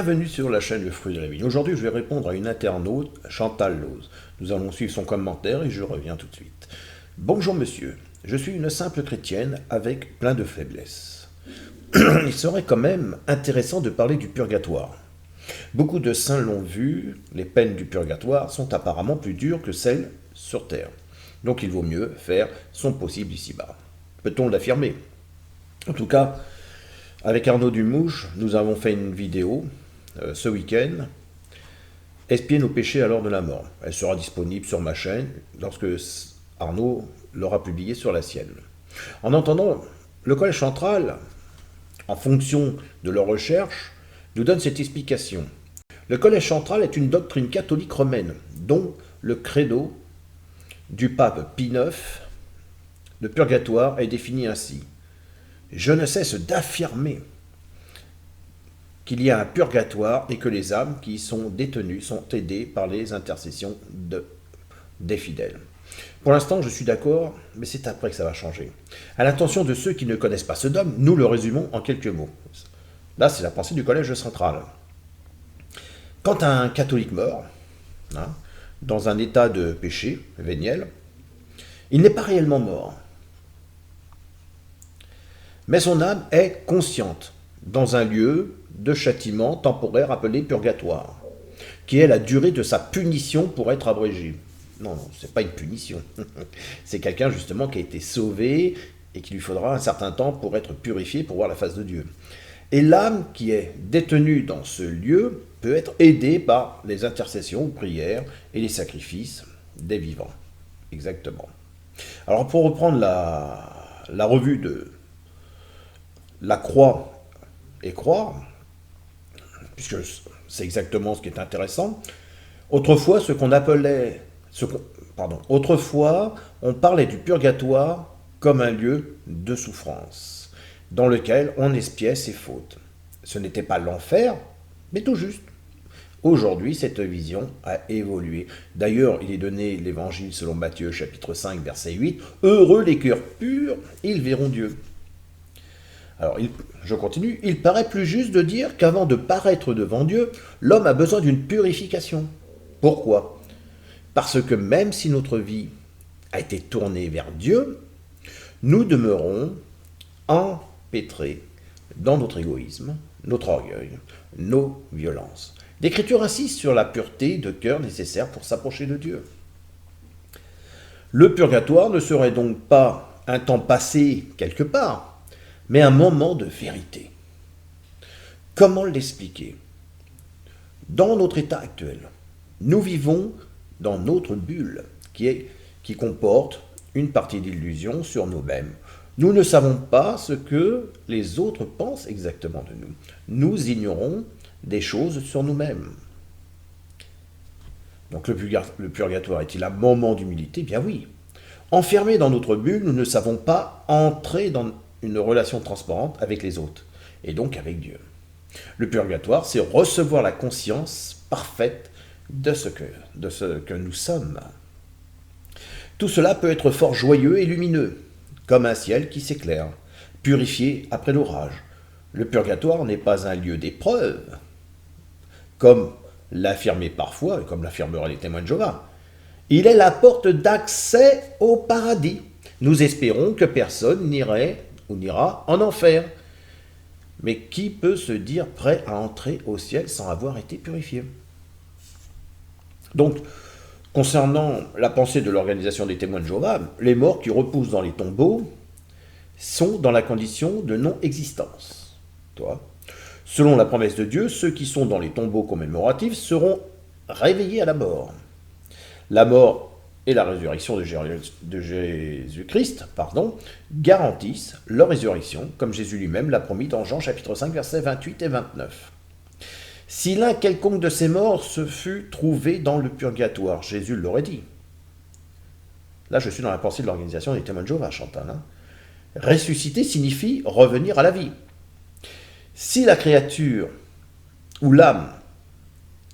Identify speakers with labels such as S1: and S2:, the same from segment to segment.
S1: Bienvenue sur la chaîne Le Fruit de la Vigne. Aujourd'hui, je vais répondre à une internaute, Chantal Lose. Nous allons suivre son commentaire et je reviens tout de suite. Bonjour monsieur, je suis une simple chrétienne avec plein de faiblesses. Il serait quand même intéressant de parler du purgatoire. Beaucoup de saints l'ont vu, les peines du purgatoire sont apparemment plus dures que celles sur terre. Donc il vaut mieux faire son possible ici-bas. Peut-on l'affirmer? En tout cas, avec Arnaud Dumouche, nous avons fait une vidéo ce week-end, Expier nos péchés à l'heure de la mort. Elle sera disponible sur ma chaîne lorsque Arnaud l'aura publiée sur la sienne. En entendant, le Collège central, en fonction de leurs recherches, nous donne cette explication. Le Collège central est une doctrine catholique romaine, dont le credo du pape Pie IX, le purgatoire, est défini ainsi. Je ne cesse d'affirmer qu'il y a un purgatoire et que les âmes qui y sont détenues sont aidées par les intercessions des fidèles. Pour l'instant, je suis d'accord, mais c'est après que ça va changer. À l'intention de ceux qui ne connaissent pas ce dogme, nous le résumons en quelques mots. Là, c'est la pensée du Collège central. Quand un catholique meurt, dans un état de péché véniel, il n'est pas réellement mort. Mais son âme est consciente dans un lieu de châtiment temporaire appelé purgatoire, qui est la durée de sa punition pour être abrégée. Non, c'est pas une punition. C'est quelqu'un justement qui a été sauvé et qui lui faudra un certain temps pour être purifié, pour voir la face de Dieu. Et l'âme qui est détenue dans ce lieu peut être aidée par les intercessions, prières et les sacrifices des vivants. Exactement. Alors pour reprendre la revue de la croix et croire, puisque c'est exactement ce qui est intéressant. Autrefois, autrefois, on parlait du purgatoire comme un lieu de souffrance, dans lequel on expiait ses fautes. Ce n'était pas l'enfer, mais tout juste. Aujourd'hui, cette vision a évolué. D'ailleurs, il est donné l'évangile selon Matthieu, chapitre 5, verset 8. « Heureux les cœurs purs, ils verront Dieu ». Alors, je continue. Il paraît plus juste de dire qu'avant de paraître devant Dieu, l'homme a besoin d'une purification. Pourquoi? Parce que même si notre vie a été tournée vers Dieu, nous demeurons empêtrés dans notre égoïsme, notre orgueil, nos violences. L'Écriture insiste sur la pureté de cœur nécessaire pour s'approcher de Dieu. Le purgatoire ne serait donc pas un temps passé quelque part, mais un moment de vérité. Comment l'expliquer? Dans notre état actuel, nous vivons dans notre bulle qui comporte une partie d'illusion sur nous-mêmes. Nous ne savons pas ce que les autres pensent exactement de nous. Nous ignorons des choses sur nous-mêmes. Donc le purgatoire est-il un moment d'humilité? Bien oui. Enfermés dans notre bulle, nous ne savons pas entrer dans une relation transparente avec les autres, et donc avec Dieu. Le purgatoire, c'est recevoir la conscience parfaite de ce que nous sommes. Tout cela peut être fort joyeux et lumineux, comme un ciel qui s'éclaire, purifié après l'orage. Le purgatoire n'est pas un lieu d'épreuve, comme l'affirmaient parfois, et comme l'affirmeraient les témoins de Jéhovah. Il est la porte d'accès au paradis. Nous espérons que personne n'ira en enfer. Mais qui peut se dire prêt à entrer au ciel sans avoir été purifié? Donc, concernant la pensée de l'organisation des témoins de Jéhovah, les morts qui reposent dans les tombeaux sont dans la condition de non-existence. Selon la promesse de Dieu, ceux qui sont dans les tombeaux commémoratifs seront réveillés à la mort. La mort et la résurrection de Jésus-Christ, garantissent leur résurrection, comme Jésus lui-même l'a promis dans Jean chapitre 5, versets 28 et 29. Si l'un quelconque de ces morts se fût trouvé dans le purgatoire, Jésus l'aurait dit. Là, je suis dans la pensée de l'organisation des témoins de Jéhovah, Chantal. Ressusciter signifie revenir à la vie. Si la créature ou l'âme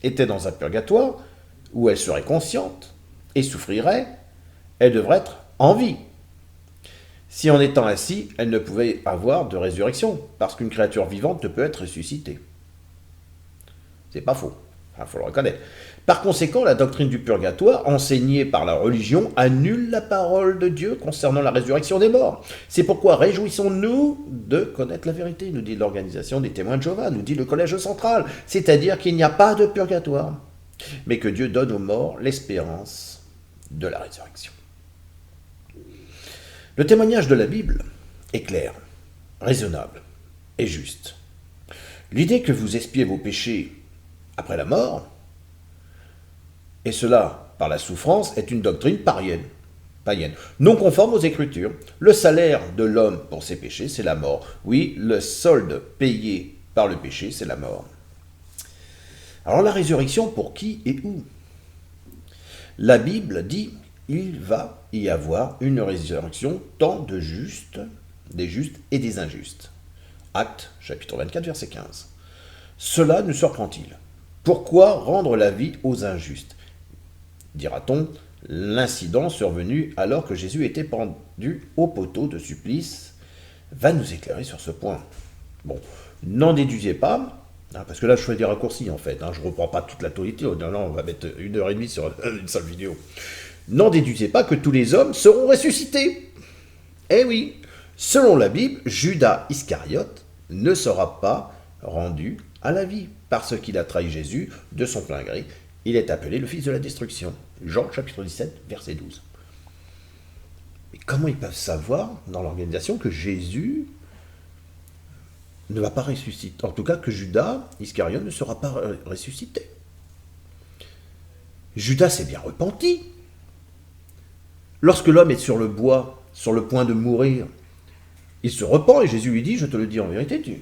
S1: était dans un purgatoire, où elle serait consciente et souffrirait, elle devrait être en vie. Si en étant ainsi, elle ne pouvait avoir de résurrection, parce qu'une créature vivante ne peut être ressuscitée. C'est pas faux. Il faut le reconnaître. Par conséquent, la doctrine du purgatoire, enseignée par la religion, annule la parole de Dieu concernant la résurrection des morts. C'est pourquoi réjouissons-nous de connaître la vérité, nous dit l'organisation des témoins de Jéhovah, nous dit le collège central, c'est-à-dire qu'il n'y a pas de purgatoire, mais que Dieu donne aux morts l'espérance de la résurrection. Le témoignage de la Bible est clair, raisonnable et juste. L'idée que vous expiez vos péchés après la mort, et cela par la souffrance, est une doctrine païenne, non conforme aux Écritures. Le salaire de l'homme pour ses péchés, c'est la mort. Oui, le solde payé par le péché, c'est la mort. Alors la résurrection, pour qui et où? La Bible dit il va y avoir une résurrection tant de justes, des justes et des injustes. Actes, chapitre 24, verset 15. Cela nous surprend-il? Pourquoi rendre la vie aux injustes? Dira-t-on, l'incident survenu alors que Jésus était pendu au poteau de supplice va nous éclairer sur ce point. Bon, n'en déduisez pas, parce que là je fais des raccourcis en fait, je ne reprends pas toute la totalité, non, on va mettre 1h30 sur une seule vidéo. N'en déduisez pas que tous les hommes seront ressuscités. Eh oui, selon la Bible, Judas Iscariote ne sera pas rendu à la vie, parce qu'il a trahi Jésus de son plein gré. Il est appelé le fils de la destruction. Jean chapitre 17, verset 12. Mais comment ils peuvent savoir, dans l'organisation, que Jésus ne va pas ressusciter? En tout cas, que Judas Iscariote ne sera pas ressuscité. Judas s'est bien repenti. Lorsque l'homme est sur le bois, sur le point de mourir, il se repent et Jésus lui dit, je te le dis en vérité,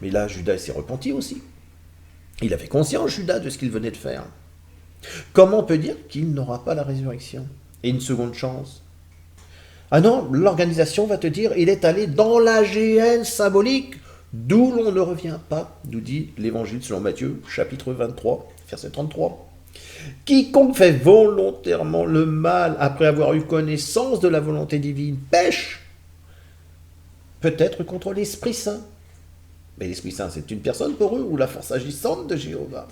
S1: Mais là, Judas s'est repenti aussi. Il avait conscience, Judas, de ce qu'il venait de faire. Comment on peut dire qu'il n'aura pas la résurrection et une seconde chance? Ah non, l'organisation va te dire, il est allé dans la géhenne symbolique, d'où l'on ne revient pas, nous dit l'Évangile selon Matthieu, chapitre 23, verset 33. Quiconque fait volontairement le mal après avoir eu connaissance de la volonté divine pêche, peut-être contre l'Esprit Saint. Mais l'Esprit Saint, c'est une personne pour eux ou la force agissante de Jéhovah?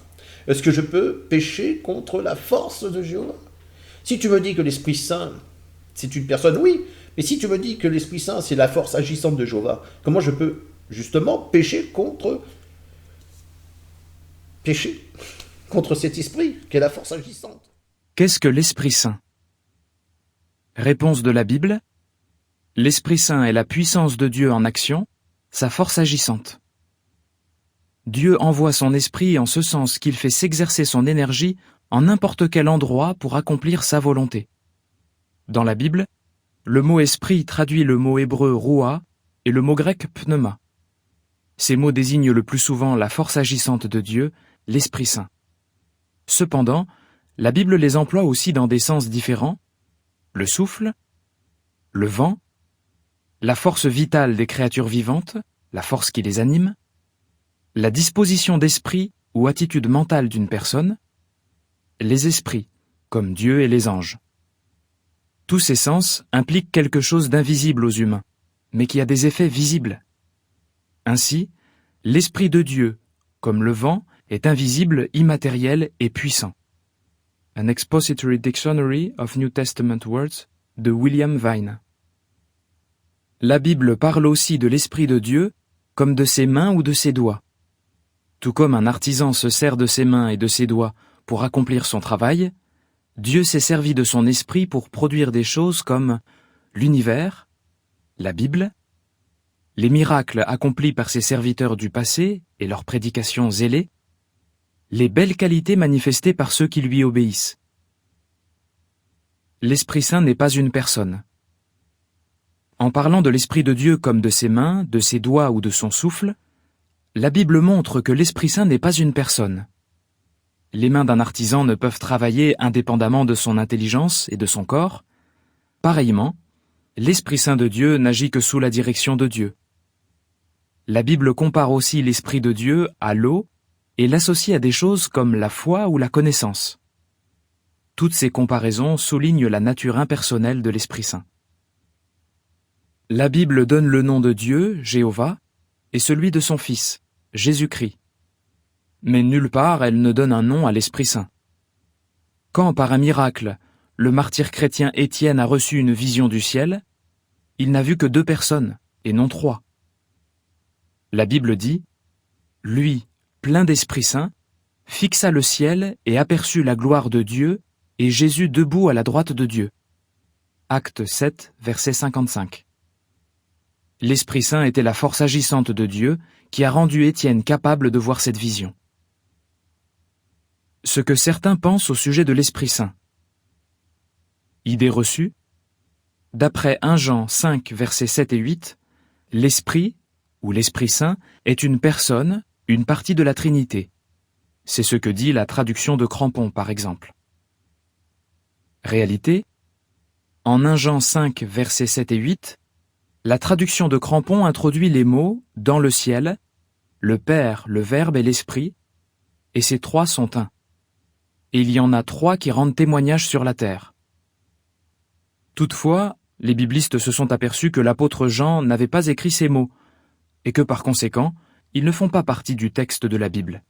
S1: Est-ce que je peux pécher contre la force de Jéhovah? Si tu me dis que l'Esprit Saint, c'est une personne, oui, mais si tu me dis que l'Esprit Saint, c'est la force agissante de Jéhovah, comment je peux justement pécher contre cet esprit qui est la force agissante?
S2: Qu'est-ce que l'Esprit Saint? Réponse de la Bible. L'Esprit Saint est la puissance de Dieu en action, sa force agissante. Dieu envoie son esprit en ce sens qu'il fait s'exercer son énergie en n'importe quel endroit pour accomplir sa volonté. Dans la Bible, le mot esprit traduit le mot hébreu roua et le mot grec pneuma. Ces mots désignent le plus souvent la force agissante de Dieu, l'Esprit Saint. Cependant, la Bible les emploie aussi dans des sens différents: le souffle, le vent, la force vitale des créatures vivantes, la force qui les anime, la disposition d'esprit ou attitude mentale d'une personne, les esprits, comme Dieu et les anges. Tous ces sens impliquent quelque chose d'invisible aux humains, mais qui a des effets visibles. Ainsi, l'Esprit de Dieu, comme le vent, est invisible, immatériel et puissant. An Expository Dictionary of New Testament Words de William Vine. La Bible parle aussi de l'Esprit de Dieu comme de ses mains ou de ses doigts. Tout comme un artisan se sert de ses mains et de ses doigts pour accomplir son travail, Dieu s'est servi de son esprit pour produire des choses comme l'univers, la Bible, les miracles accomplis par ses serviteurs du passé et leurs prédications zélées, les belles qualités manifestées par ceux qui lui obéissent. L'Esprit Saint n'est pas une personne. En parlant de l'Esprit de Dieu comme de ses mains, de ses doigts ou de son souffle, la Bible montre que l'Esprit Saint n'est pas une personne. Les mains d'un artisan ne peuvent travailler indépendamment de son intelligence et de son corps. Pareillement, l'Esprit Saint de Dieu n'agit que sous la direction de Dieu. La Bible compare aussi l'Esprit de Dieu à l'eau et l'associe à des choses comme la foi ou la connaissance. Toutes ces comparaisons soulignent la nature impersonnelle de l'Esprit Saint. La Bible donne le nom de Dieu, Jéhovah, et celui de son Fils, Jésus-Christ. mais nulle part elle ne donne un nom à l'Esprit Saint. Quand, par un miracle, le martyr chrétien Étienne a reçu une vision du ciel, il n'a vu que 2 personnes, et non 3. La Bible dit « Lui, plein d'Esprit Saint, fixa le ciel et aperçut la gloire de Dieu et Jésus debout à la droite de Dieu. » Acte 7, verset 55. L'Esprit Saint était la force agissante de Dieu qui a rendu Étienne capable de voir cette vision. Ce que certains pensent au sujet de l'Esprit Saint. Idée reçue. D'après 1 Jean 5, versets 7 et 8, l'Esprit, ou l'Esprit Saint, est une personne, une partie de la Trinité. C'est ce que dit la traduction de Crampon, par exemple. Réalité. En 1 Jean 5, versets 7 et 8, la traduction de Crampon introduit les mots « dans le ciel », le Père, le Verbe et l'Esprit, et ces 3 sont un. Et il y en a 3 qui rendent témoignage sur la terre. Toutefois, les biblistes se sont aperçus que l'apôtre Jean n'avait pas écrit ces mots, et que par conséquent, ils ne font pas partie du texte de la Bible.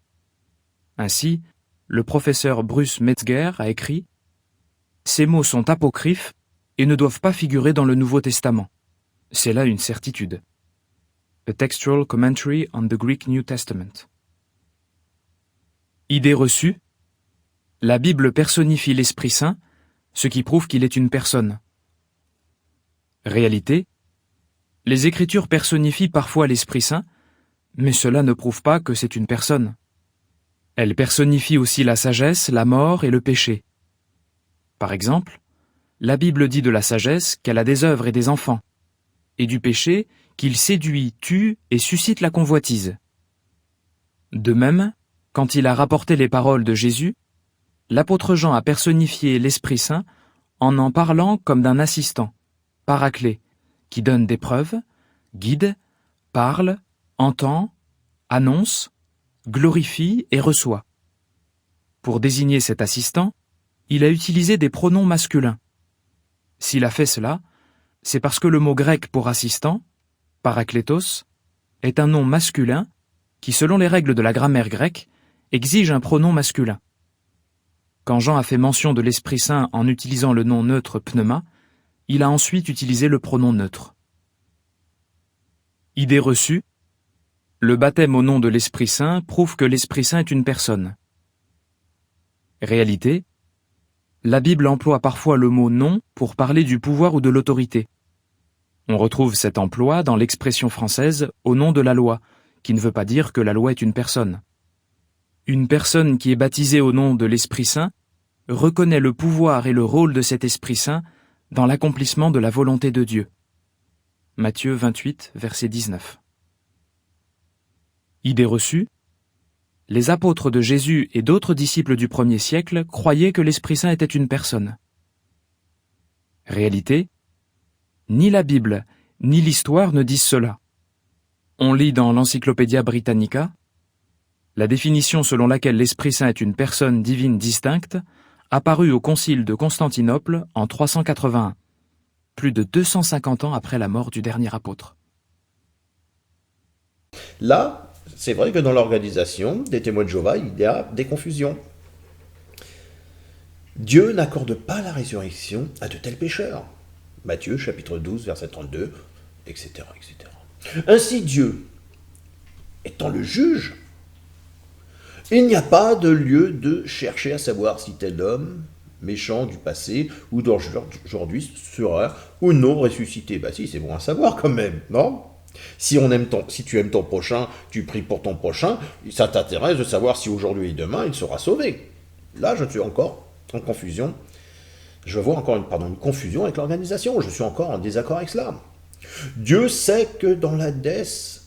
S2: Ainsi, le professeur Bruce Metzger a écrit « Ces mots sont apocryphes et ne doivent pas figurer dans le Nouveau Testament. C'est là une certitude. » A Textual Commentary on the Greek New Testament. Idée reçue. La Bible personnifie l'Esprit Saint, ce qui prouve qu'il est une personne. Réalité. Les Écritures personnifient parfois l'Esprit Saint, mais cela ne prouve pas que c'est une personne. Elles personnifient aussi la sagesse, la mort et le péché. Par exemple, la Bible dit de la sagesse qu'elle a des œuvres et des enfants, et du péché qu'il séduit, tue et suscite la convoitise. De même, quand il a rapporté les paroles de Jésus, l'apôtre Jean a personnifié l'Esprit Saint en parlant comme d'un assistant, paraclet, qui donne des preuves, guide, parle, entend, annonce, glorifie et reçoit. Pour désigner cet assistant, il a utilisé des pronoms masculins. S'il a fait cela, c'est parce que le mot grec pour assistant, parakletos, est un nom masculin qui, selon les règles de la grammaire grecque, exige un pronom masculin. Quand Jean a fait mention de l'Esprit Saint en utilisant le nom neutre pneuma, il a ensuite utilisé le pronom neutre. Idée reçue. Le baptême au nom de l'Esprit Saint prouve que l'Esprit Saint est une personne. Réalité. La Bible emploie parfois le mot « nom » pour parler du pouvoir ou de l'autorité. On retrouve cet emploi dans l'expression française « au nom de la loi », qui ne veut pas dire que la loi est une personne. Une personne qui est baptisée au nom de l'Esprit Saint reconnaît le pouvoir et le rôle de cet Esprit Saint dans l'accomplissement de la volonté de Dieu. Matthieu 28, verset 19. Idée reçue. Les apôtres de Jésus et d'autres disciples du 1er siècle croyaient que l'Esprit Saint était une personne. Réalité. Ni la Bible, ni l'histoire ne disent cela. On lit dans l'Encyclopædia Britannica la définition selon laquelle l'Esprit Saint est une personne divine distincte, apparue au Concile de Constantinople en 381, plus de 250 ans après la mort du dernier apôtre.
S1: Là, c'est vrai que dans l'organisation des témoins de Jéhovah, il y a des confusions. Dieu n'accorde pas la résurrection à de tels pécheurs. Matthieu, chapitre 12, verset 32, etc., etc. Ainsi, Dieu, étant le juge, il n'y a pas de lieu de chercher à savoir si tel homme, méchant du passé ou d'aujourd'hui, sera ou non ressuscité. Bah si, c'est bon à savoir quand même, non ? Si tu aimes ton prochain, tu pries pour ton prochain, ça t'intéresse de savoir si aujourd'hui et demain il sera sauvé. Là, je suis encore en confusion. Je vois encore une confusion avec l'organisation. Je suis encore en désaccord avec cela. Dieu sait que dans l'Hadès,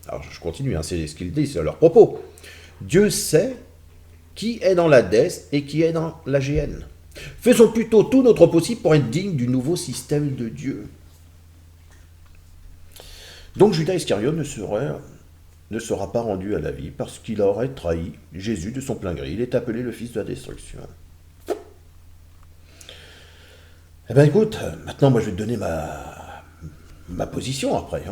S1: alors je continue, c'est ce qu'il dit, c'est leur propos. Dieu sait qui est dans l'Hadès et qui est dans la Géhenne. Faisons plutôt tout notre possible pour être dignes du nouveau système de Dieu. Donc Judas Iscariote ne sera pas rendu à la vie parce qu'il aurait trahi Jésus de son plein gré. Il est appelé le fils de la destruction. Eh bien écoute, maintenant moi je vais te donner ma position après.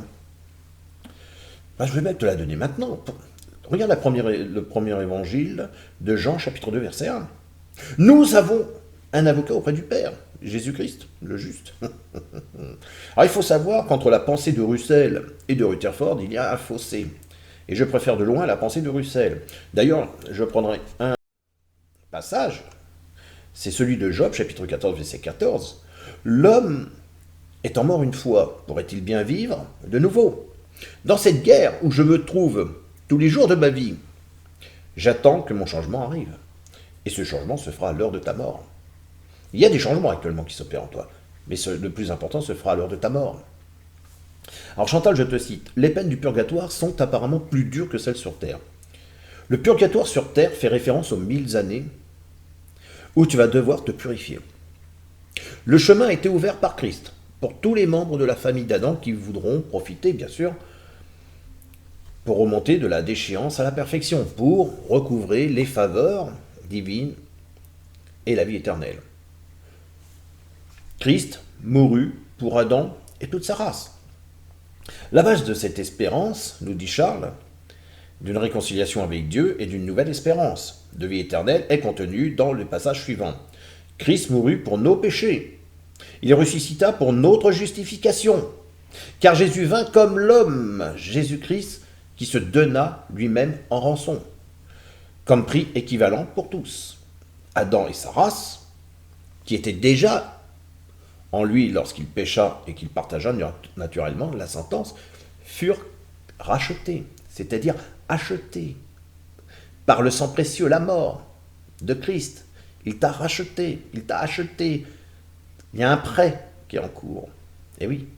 S1: Ben, je vais même te la donner maintenant. Regarde le premier évangile de Jean, chapitre 2, verset 1. Nous avons un avocat auprès du Père, Jésus-Christ, le juste. Alors il faut savoir qu'entre la pensée de Russell et de Rutherford, il y a un fossé. Et je préfère de loin la pensée de Russell. D'ailleurs, je prendrai un passage, c'est celui de Job, chapitre 14, verset 14. L'homme étant mort une fois, pourrait-il bien vivre de nouveau? Dans cette guerre où je me trouve tous les jours de ma vie, j'attends que mon changement arrive. Et ce changement se fera à l'heure de ta mort. Il y a des changements actuellement qui s'opèrent en toi, mais le plus important se fera à l'heure de ta mort. Alors Chantal, je te cite, les peines du purgatoire sont apparemment plus dures que celles sur terre. Le purgatoire sur terre fait référence aux 1000 années où tu vas devoir te purifier. Le chemin a été ouvert par Christ pour tous les membres de la famille d'Adam qui voudront profiter, bien sûr, pour remonter de la déchéance à la perfection, pour recouvrer les faveurs divines et la vie éternelle. Christ mourut pour Adam et toute sa race. La base de cette espérance, nous dit Charles, d'une réconciliation avec Dieu et d'une nouvelle espérance de vie éternelle est contenue dans le passage suivant. Christ mourut pour nos péchés. Il ressuscita pour notre justification. Car Jésus vint comme l'homme, Jésus-Christ, qui se donna lui-même en rançon, comme prix équivalent pour tous. Adam et sa race, qui étaient déjà en lui lorsqu'il pécha et qu'il partagea naturellement la sentence, furent rachetés, c'est-à-dire achetés par le sang précieux, la mort de Christ. Il t'a racheté, il t'a acheté. Il y a un prêt qui est en cours. Et oui,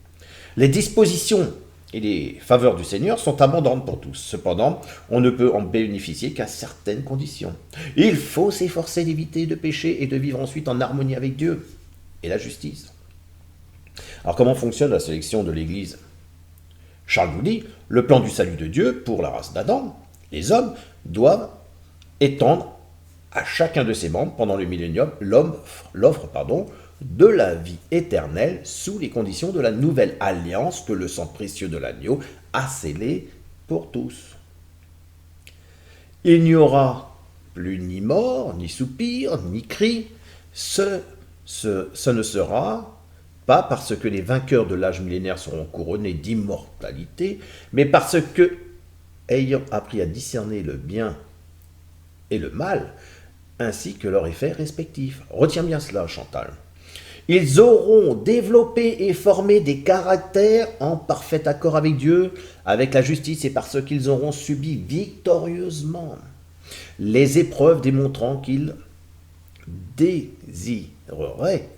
S1: les dispositions et les faveurs du Seigneur sont abondantes pour tous. Cependant, on ne peut en bénéficier qu'à certaines conditions. Il faut s'efforcer d'éviter de pécher et de vivre ensuite en harmonie avec Dieu et la justice. Alors comment fonctionne la sélection de l'Église? Charles nous dit, le plan du salut de Dieu pour la race d'Adam, les hommes doivent étendre à chacun de ses membres pendant le millénium l'offre de la vie éternelle sous les conditions de la nouvelle alliance que le sang précieux de l'agneau a scellée pour tous. Il n'y aura plus ni mort, ni soupir, ni cri. Ce ne sera pas parce que les vainqueurs de l'âge millénaire seront couronnés d'immortalité, mais parce que, ayant appris à discerner le bien et le mal, ainsi que leurs effets respectifs. Retiens bien cela, Chantal. Ils auront développé et formé des caractères en parfait accord avec Dieu, avec la justice, et parce qu'ils auront subi victorieusement les épreuves démontrant qu'ils désireraient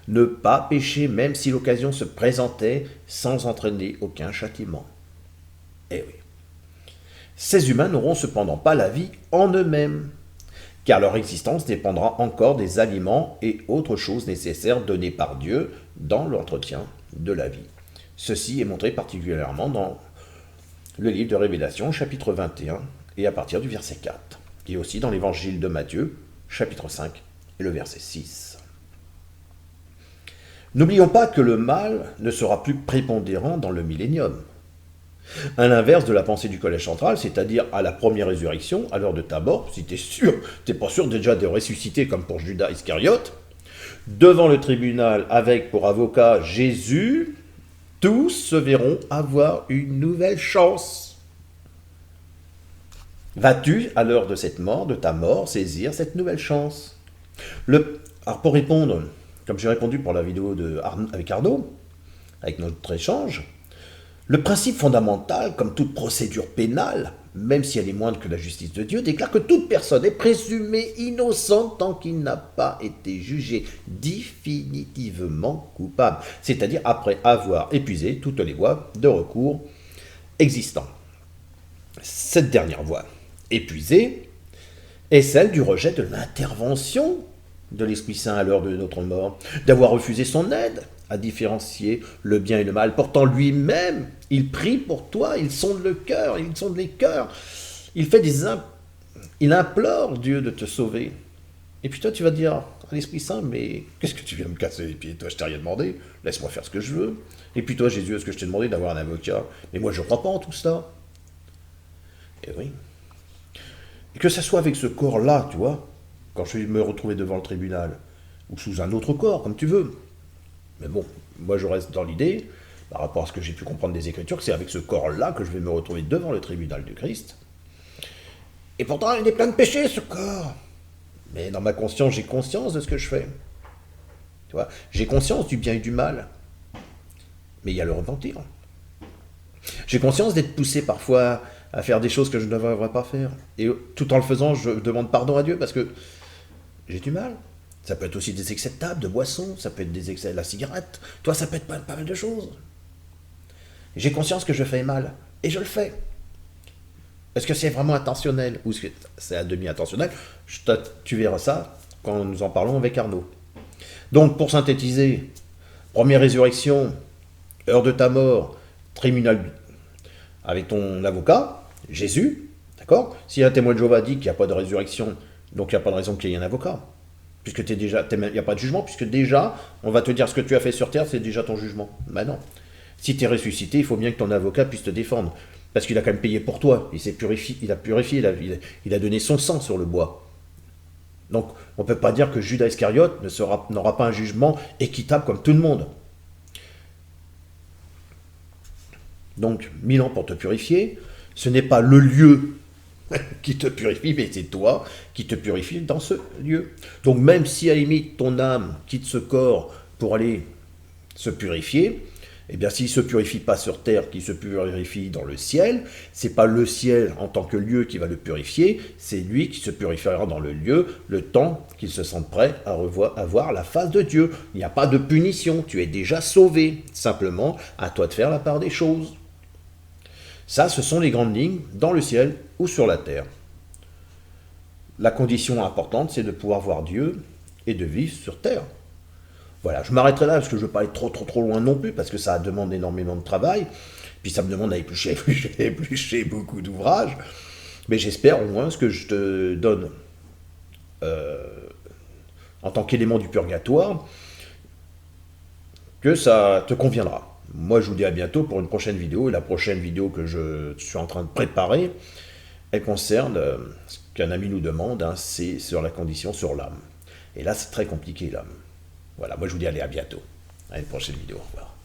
S1: ne pas pécher même si l'occasion se présentait sans entraîner aucun châtiment. Eh oui. Ces humains n'auront cependant pas la vie en eux-mêmes, car leur existence dépendra encore des aliments et autres choses nécessaires donnés par Dieu dans l'entretien de la vie. Ceci est montré particulièrement dans le livre de Révélation, chapitre 21, et à partir du verset 4, et aussi dans l'évangile de Matthieu, chapitre 5, et le verset 6. N'oublions pas que le mal ne sera plus prépondérant dans le millénium. À l'inverse de la pensée du collège central, c'est-à-dire à la première résurrection, à l'heure de ta mort, si t'es pas sûr déjà de ressusciter comme pour Judas Iscariote, devant le tribunal avec pour avocat Jésus, tous se verront avoir une nouvelle chance. Vas-tu, à l'heure de cette mort, de ta mort, saisir cette nouvelle chance? Alors pour répondre, comme j'ai répondu pour la vidéo avec Arnaud, avec notre échange, le principe fondamental, comme toute procédure pénale, même si elle est moindre que la justice de Dieu, déclare que toute personne est présumée innocente tant qu'il n'a pas été jugé définitivement coupable, c'est-à-dire après avoir épuisé toutes les voies de recours existantes. Cette dernière voie épuisée est celle du rejet de l'intervention de l'Esprit Saint à l'heure de notre mort, d'avoir refusé son aide à différencier le bien et le mal. Pourtant lui-même, il prie pour toi, il sonde le cœur, il sonde les cœurs, il implore Dieu de te sauver. Et puis toi tu vas dire à l'Esprit Saint, mais qu'est-ce que tu viens me casser les pieds? Toi je t'ai rien demandé, laisse-moi faire ce que je veux. Et puis toi Jésus, est-ce que je t'ai demandé d'avoir un avocat? Mais moi je ne crois pas en tout ça. Et oui, Et que ça soit avec ce corps-là, tu vois, quand je vais me retrouver devant le tribunal, ou sous un autre corps, comme tu veux. Mais bon, moi je reste dans l'idée, par rapport à ce que j'ai pu comprendre des Écritures, que c'est avec ce corps-là que je vais me retrouver devant le tribunal du Christ. Et pourtant, il est plein de péchés, ce corps. Mais dans ma conscience, j'ai conscience de ce que je fais. Tu vois, j'ai conscience du bien et du mal. Mais il y a le repentir. J'ai conscience d'être poussé parfois à faire des choses que je ne devrais pas faire. Et tout en le faisant, je demande pardon à Dieu parce que j'ai du mal. Ça peut être aussi des excès de table, de boisson, ça peut être des excès de la cigarette. Toi, ça peut être pas mal de choses. J'ai conscience que je fais mal. Et je le fais. Est-ce que c'est vraiment intentionnel ou est-ce que c'est à demi intentionnel? Tu verras ça quand nous en parlons avec Arnaud. Donc, pour synthétiser, première résurrection, heure de ta mort, tribunal avec ton avocat, Jésus, d'accord? Si un témoin de Jéhovah dit qu'il n'y a pas de résurrection, donc il n'y a pas de raison qu'il y ait un avocat. Puisque il n'y a pas de jugement, puisque déjà, on va te dire ce que tu as fait sur terre, c'est déjà ton jugement. Ben non. Si tu es ressuscité, il faut bien que ton avocat puisse te défendre. Parce qu'il a quand même payé pour toi. Il s'est purifié, il a donné son sang sur le bois. Donc, on ne peut pas dire que Judas Iscariote n'aura pas un jugement équitable comme tout le monde. Donc, 1000 ans pour te purifier, ce n'est pas le lieu qui te purifie, mais c'est toi qui te purifie dans ce lieu. Donc, même si à la limite ton âme quitte ce corps pour aller se purifier, eh bien, s'il ne se purifie pas sur terre, qu'il se purifie dans le ciel, c'est pas le ciel en tant que lieu qui va le purifier, c'est lui qui se purifiera dans le lieu, le temps qu'il se sente prêt à voir la face de Dieu. Il n'y a pas de punition, tu es déjà sauvé. Simplement, à toi de faire la part des choses. Ça, ce sont les grandes lignes dans le ciel ou sur la terre. La condition importante, c'est de pouvoir voir Dieu et de vivre sur terre. Voilà, je m'arrêterai là parce que je ne veux pas aller trop loin non plus, parce que ça demande énormément de travail, puis ça me demande à éplucher beaucoup d'ouvrages, mais j'espère au moins ce que je te donne en tant qu'élément du purgatoire, que ça te conviendra. Moi je vous dis à bientôt pour une prochaine vidéo, et la prochaine vidéo que je suis en train de préparer, elle concerne ce qu'un ami nous demande, hein, c'est sur la condition sur l'âme. Et là c'est très compliqué l'âme. Voilà, moi je vous dis allez à bientôt. À une prochaine vidéo, au revoir.